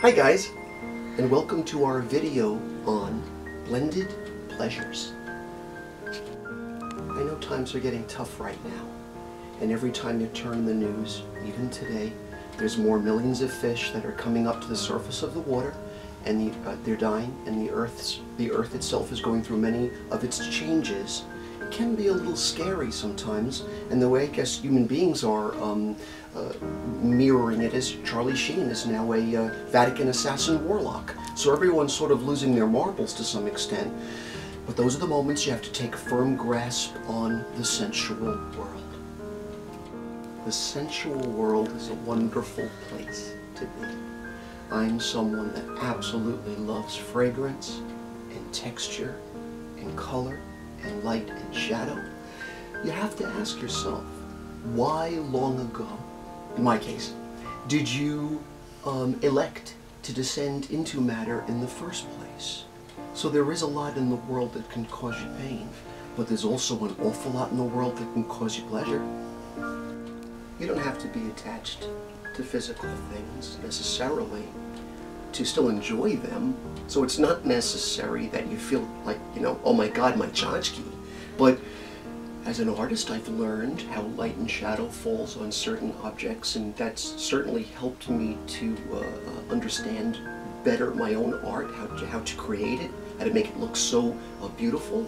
Hi guys, and welcome to our video on blended pleasures. I know times are getting tough right now, and every time you turn the news, even today, there's more millions of fish that are coming up to the surface of the water, and they're dying, and the earth itself is going through many of its changes. It can be a little scary sometimes, and the way I guess human beings are mirroring it is Charlie Sheen is now a Vatican assassin warlock. So everyone's sort of losing their marbles to some extent. But those are the moments you have to take a firm grasp on the sensual world. The sensual world is a wonderful place to be. I'm someone that absolutely loves fragrance and texture and color and light and shadow. You have to ask yourself, why long ago, in my case, did you elect to descend into matter in the first place? So there is a lot in the world that can cause you pain, but there's also an awful lot in the world that can cause you pleasure. You don't have to be attached to physical things necessarily to still enjoy them. So it's not necessary that you feel like, oh my God, my tchotchke. But as an artist, I've learned how light and shadow falls on certain objects, and that's certainly helped me to understand better my own art, how to create it, how to make it look so beautiful.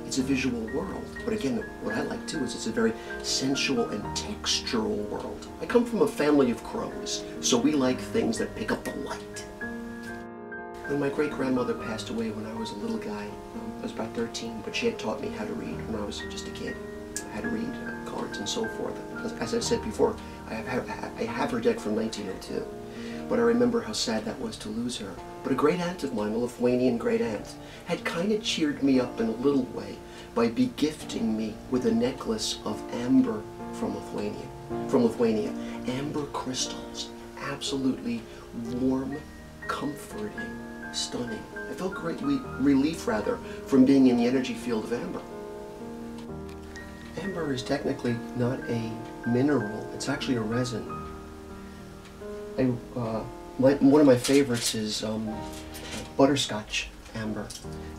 It's a visual world, but again, what I like too is it's a very sensual and textural world. I come from a family of crows, so we like things that pick up the light. When my great-grandmother passed away when I was a little guy, I was about 13, but she had taught me how to read when I was just a kid. How to read cards and so forth. As I said before, I have her dead from 1902, but I remember how sad that was to lose her. But a great aunt of mine, a Lithuanian great aunt, had kind of cheered me up in a little way by begifting me with a necklace of amber from Lithuania. Amber crystals, absolutely warm, comforting, stunning. I felt great relief, from being in the energy field of amber. Amber is technically not a mineral, it's actually a resin. One of my favorites is butterscotch amber.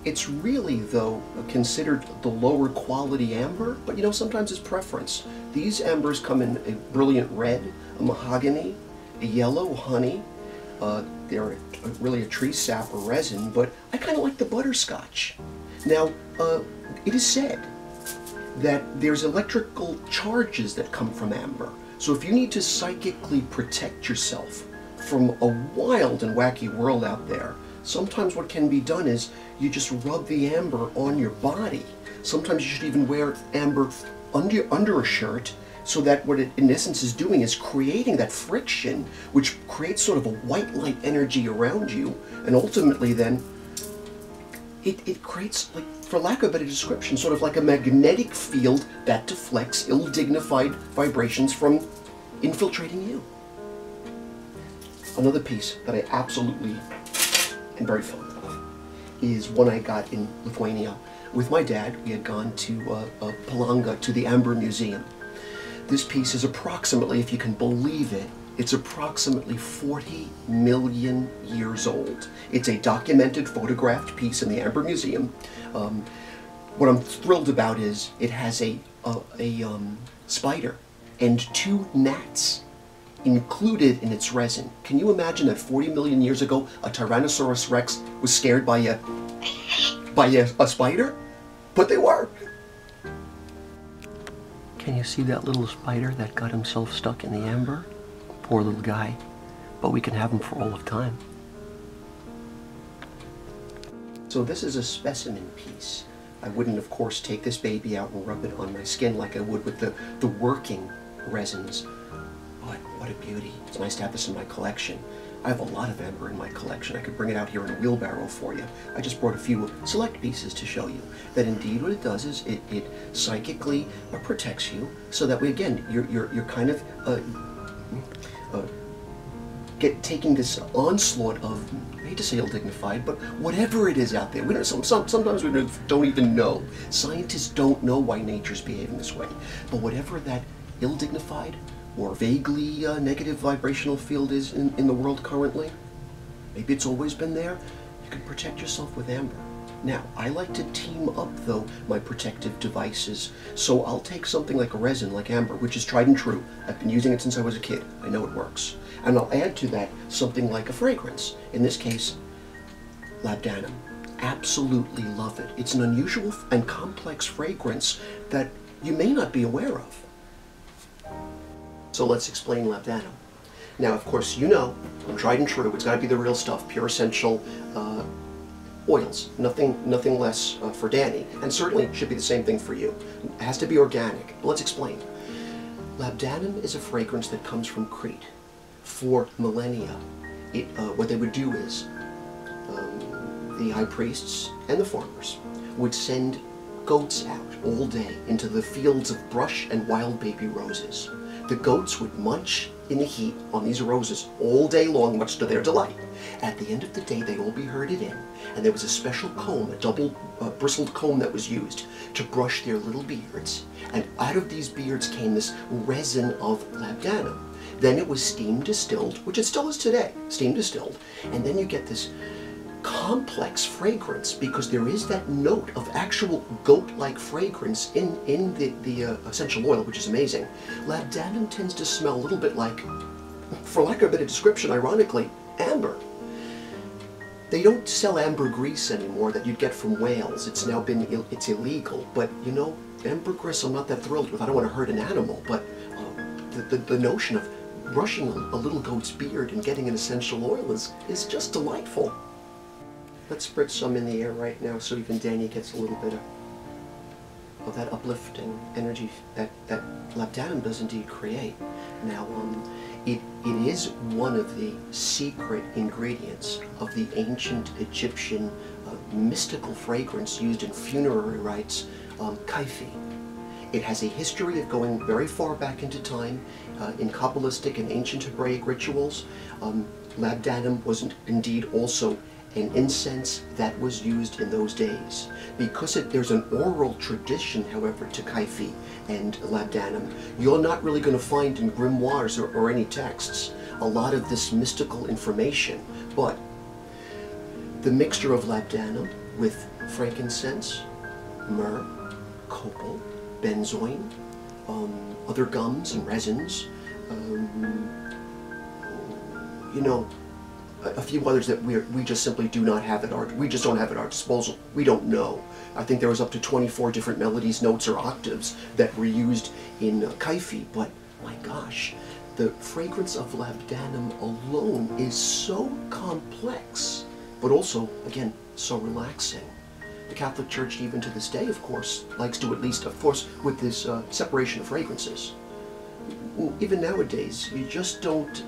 It's really, though, considered the lower quality amber, but sometimes it's preference. These ambers come in a brilliant red, a mahogany, a yellow, honey. They're really a tree sap or resin, but I kind of like the butterscotch. Now, it is said that there's electrical charges that come from amber. So if you need to psychically protect yourself from a wild and wacky world out there, sometimes what can be done is you just rub the amber on your body. Sometimes you should even wear amber under a shirt, so that what it in essence is doing is creating that friction, which creates sort of a white light energy around you, and ultimately then it creates, like, for lack of a better description, sort of like a magnetic field that deflects ill-dignified vibrations from infiltrating you. Another piece that I absolutely am very fond of is one I got in Lithuania. With my dad, we had gone to Palanga, to the Amber Museum. This piece is approximately, if you can believe it, it's approximately 40 million years old. It's a documented, photographed piece in the Amber Museum. What I'm thrilled about is it has a spider and 2 gnats included in its resin. Can you imagine that 40 million years ago a Tyrannosaurus Rex was scared by a spider? But they were. Can you see that little spider that got himself stuck in the amber? Poor little guy. But we can have him for all of time. So this is a specimen piece. I wouldn't, of course, take this baby out and rub it on my skin like I would with the working resins. But what a beauty. It's nice to have this in my collection. I have a lot of amber in my collection. I could bring it out here in a wheelbarrow for you. I just brought a few select pieces to show you that indeed what it does is it psychically protects you, so that way, again, you're kind of taking this onslaught of, I hate to say ill-dignified, but whatever it is out there. We don't, sometimes we don't even know. Scientists don't know why nature's behaving this way. But whatever that ill-dignified or vaguely negative vibrational field is in the world currently, Maybe it's always been there. You can protect yourself with amber. Now, I like to team up, though, my protective devices. So I'll take something like a resin, like amber, which is tried and true. I've been using it since I was a kid. I know it works. And I'll add to that something like a fragrance. In this case, Labdanum. Absolutely love it. It's an unusual and complex fragrance that you may not be aware of. So let's explain Labdanum. Now, of course, you know, I'm tried and true. It's got to be the real stuff, pure essential oils. Nothing less for Danny, and certainly should be the same thing for you. It has to be organic. But let's explain. Labdanum is a fragrance that comes from Crete. For millennia, what they would do is the high priests and the farmers would send goats out all day into the fields of brush and wild baby roses. The goats would munch in the heat on these roses all day long, much to their delight. At the end of the day, they'd all be herded in, and there was a special comb, a double bristled comb that was used to brush their little beards. And out of these beards came this resin of Labdanum. Then it was steam distilled, which it still is today, steam distilled, and then you get this complex fragrance, because there is that note of actual goat-like fragrance in the essential oil, which is amazing. Labdanum tends to smell a little bit like, for lack of a better description, ironically, amber. They don't sell ambergris anymore that you'd get from Wales. It's now been, it's illegal, but you know, ambergris I'm not that thrilled with. I don't want to hurt an animal, but the notion of brushing a little goat's beard and getting an essential oil is just delightful. Let's spritz some in the air right now so even Danny gets a little bit of that uplifting energy that Labdanum does indeed create. Now, it is one of the secret ingredients of the ancient Egyptian mystical fragrance used in funerary rites, kaifi. It has a history of going very far back into time in Kabbalistic and ancient Hebraic rituals. Labdanum was indeed also an incense that was used in those days. Because there's an oral tradition, however, to kaifi and Labdanum, you're not really going to find in grimoires or any texts a lot of this mystical information. But the mixture of Labdanum with frankincense, myrrh, copal, benzoin, other gums and resins, you know, a few others that we just simply do not have at we just don't have at our disposal. We don't know. I think there was up to 24 different melodies, notes, or octaves that were used in kaifi, but my gosh, the fragrance of Labdanum alone is so complex, but also, again, so relaxing. The Catholic Church, even to this day, of course, likes to, at least, of course, with this separation of fragrances. Even nowadays, you just don't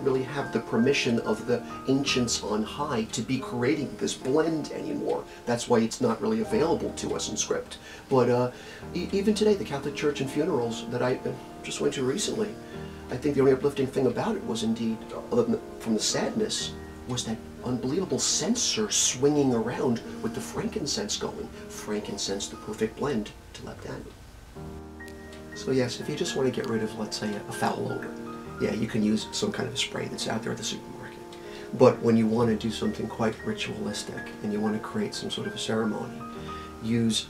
really have the permission of the ancients on high to be creating this blend anymore. That's why it's not really available to us in script. But even today, the Catholic Church and funerals that I just went to recently, I think the only uplifting thing about it was indeed, other than from the sadness, was that unbelievable censer swinging around with the frankincense going. Frankincense, the perfect blend to Labdanum. So yes, if you just want to get rid of, let's say, a foul odor, yeah, you can use some kind of a spray that's out there at the supermarket. But when you want to do something quite ritualistic and you want to create some sort of a ceremony, use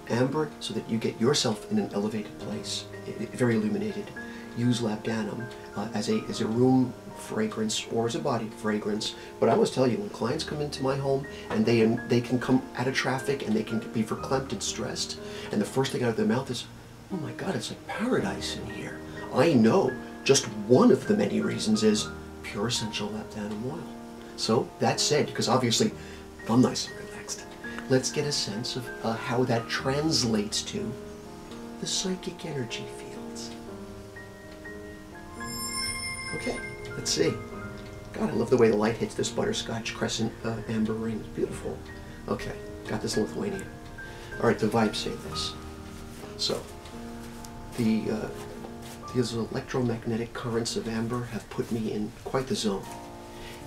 amber so that you get yourself in an elevated place, very illuminated. Use Labdanum as a room fragrance or as a body fragrance. But I must tell you, when clients come into my home and they can come out of traffic and they can be verklempt and stressed, and the first thing out of their mouth is, "Oh my God, it's like paradise in here." I know just one of the many reasons is pure essential Labdanum oil. So that said, because obviously I'm nice and relaxed, let's get a sense of how that translates to the psychic energy fields. Okay, let's see. God, I love the way the light hits this butterscotch crescent amber ring. It's beautiful. Okay, got this in Lithuania. All right, the vibes say this. So, these electromagnetic currents of amber have put me in quite the zone.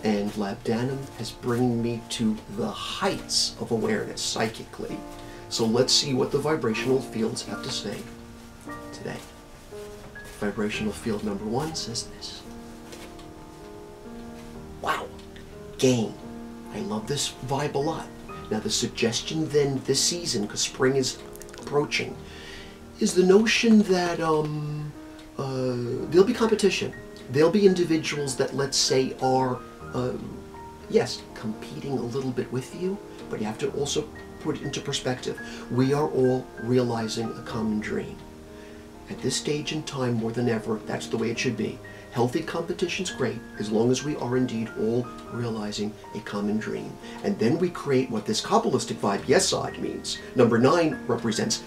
And Labdanum has brought me to the heights of awareness psychically. So let's see what the vibrational fields have to say today. Vibrational field number 1 says this. Wow, gain. I love this vibe a lot. Now the suggestion then this season, because spring is approaching, is the notion that there'll be competition. There'll be individuals that, let's say, are, yes, competing a little bit with you, but you have to also put it into perspective. We are all realizing a common dream. At this stage in time, more than ever, that's the way it should be. Healthy competition's great, as long as we are indeed all realizing a common dream. And then we create what this Kabbalistic vibe, Yesod, means. Number 9 represents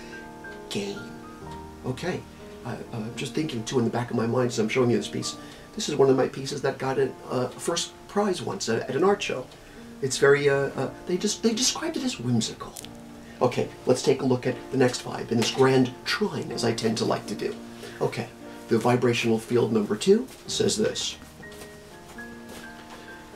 gain. Okay, I'm just thinking too in the back of my mind as I'm showing you this piece. This is one of my pieces that got a first prize once at an art show. It's very, they described it as whimsical. Okay, let's take a look at the next vibe in this grand trine, as I tend to like to do. Okay, the vibrational field number 2 says this.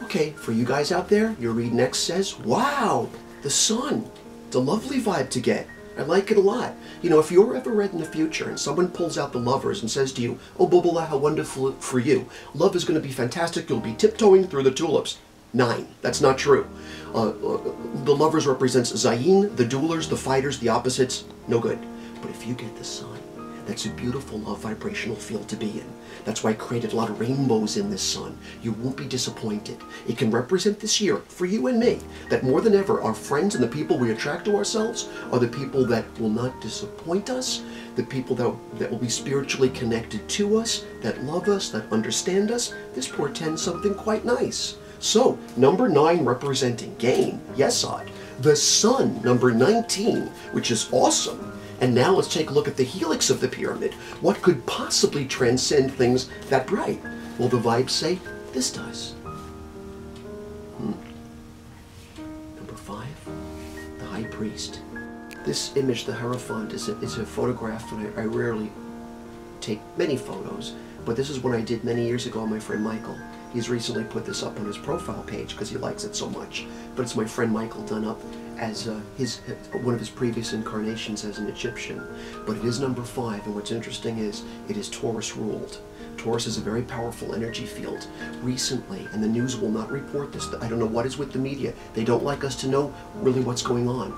Okay, for you guys out there, your read next says, wow, the sun. It's a lovely vibe to get. I like it a lot. You know, if you're ever read in the future and someone pulls out the Lovers and says to you, oh, Bubala, how wonderful for you. Love is going to be fantastic. You'll be tiptoeing through the tulips. 9. That's not true. The Lovers represents Zayin, the duelers, the fighters, the opposites. No good. But if you get the sun, that's a beautiful love vibrational field to be in. That's why I created a lot of rainbows in this sun. You won't be disappointed. It can represent this year, for you and me, that more than ever, our friends and the people we attract to ourselves are the people that will not disappoint us, the people that will be spiritually connected to us, that love us, that understand us. This portends something quite nice. So, number 9 representing gain, Yesod. The sun, number 19, which is awesome. And now let's take a look at the helix of the pyramid. What could possibly transcend things that bright? Well, the vibes say this does. Number 5, the high priest. This image, the Hierophant, is a photograph, and I rarely take many photos, but this is one I did many years ago on my friend Michael. He's recently put this up on his profile page because he likes it so much. But it's my friend Michael done up as one of his previous incarnations as an Egyptian. But it is number 5, and what's interesting is it is Taurus ruled. Taurus is a very powerful energy field. Recently, and the news will not report this, I don't know what is with the media. They don't like us to know really what's going on.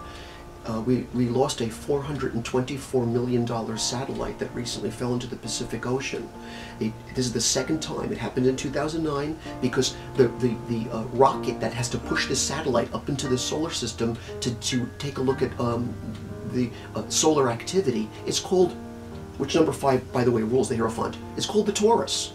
We lost a $424 million satellite that recently fell into the Pacific Ocean. This is the second time. It happened in 2009 because the rocket that has to push this satellite up into the solar system to take a look at the solar activity is called, which number 5, by the way, rules the Hierophant, is called the Taurus.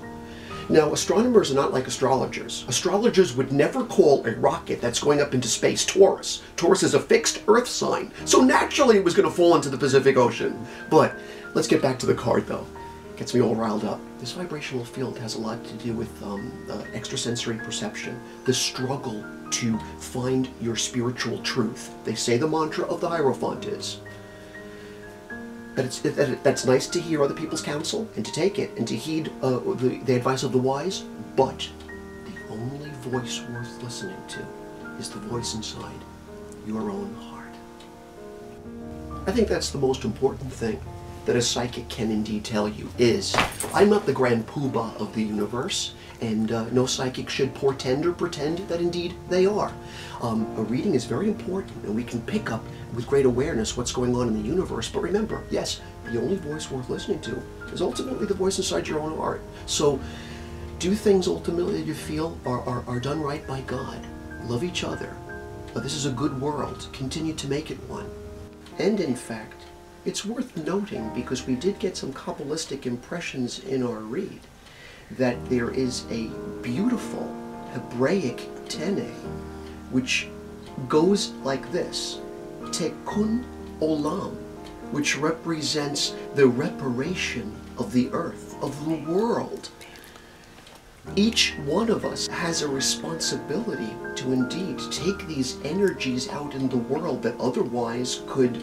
Now, astronomers are not like astrologers. Astrologers would never call a rocket that's going up into space Taurus. Taurus is a fixed Earth sign, so naturally it was going to fall into the Pacific Ocean. But let's get back to the card, though. Gets me all riled up. This vibrational field has a lot to do with extrasensory perception, the struggle to find your spiritual truth. They say the mantra of the Hierophant is that's nice to hear other people's counsel and to take it and to heed the advice of the wise, but the only voice worth listening to is the voice inside your own heart. I think that's the most important thing that a psychic can indeed tell you is, I'm not the grand poobah of the universe, and no psychic should portend or pretend that indeed they are. A reading is very important, and we can pick up with great awareness what's going on in the universe, but remember, yes, the only voice worth listening to is ultimately the voice inside your own heart. So, do things ultimately that you feel are done right by God. Love each other. This is a good world. Continue to make it one. And in fact, it's worth noting, because we did get some Kabbalistic impressions in our read, that there is a beautiful Hebraic tene, which goes like this: Tekun Olam, which represents the reparation of the earth, of the world. Each one of us has a responsibility to indeed take these energies out in the world that otherwise could,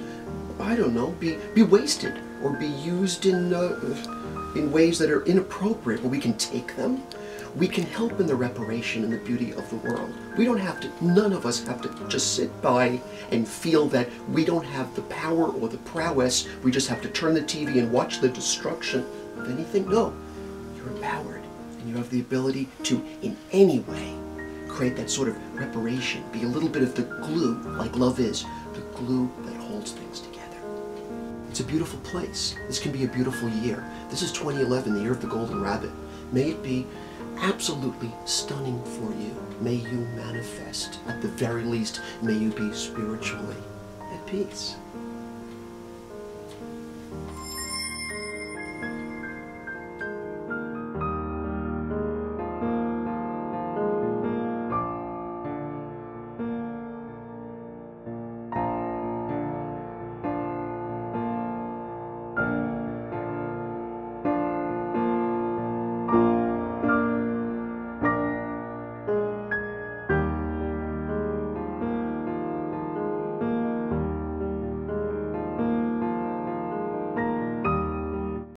I don't know, be wasted or be used in ways that are inappropriate. But we can take them. We can help in the reparation and the beauty of the world. We don't have to, none of us have to just sit by and feel that we don't have the power or the prowess. We just have to turn the TV and watch the destruction of anything. No, you're empowered, and you have the ability to, in any way, create that sort of reparation, be a little bit of the glue, like love is, the glue that holds things together. It's a beautiful place. This can be a beautiful year. This is 2011, the year of the Golden Rabbit. May it be absolutely stunning for you. May you manifest. At the very least, may you be spiritually at peace.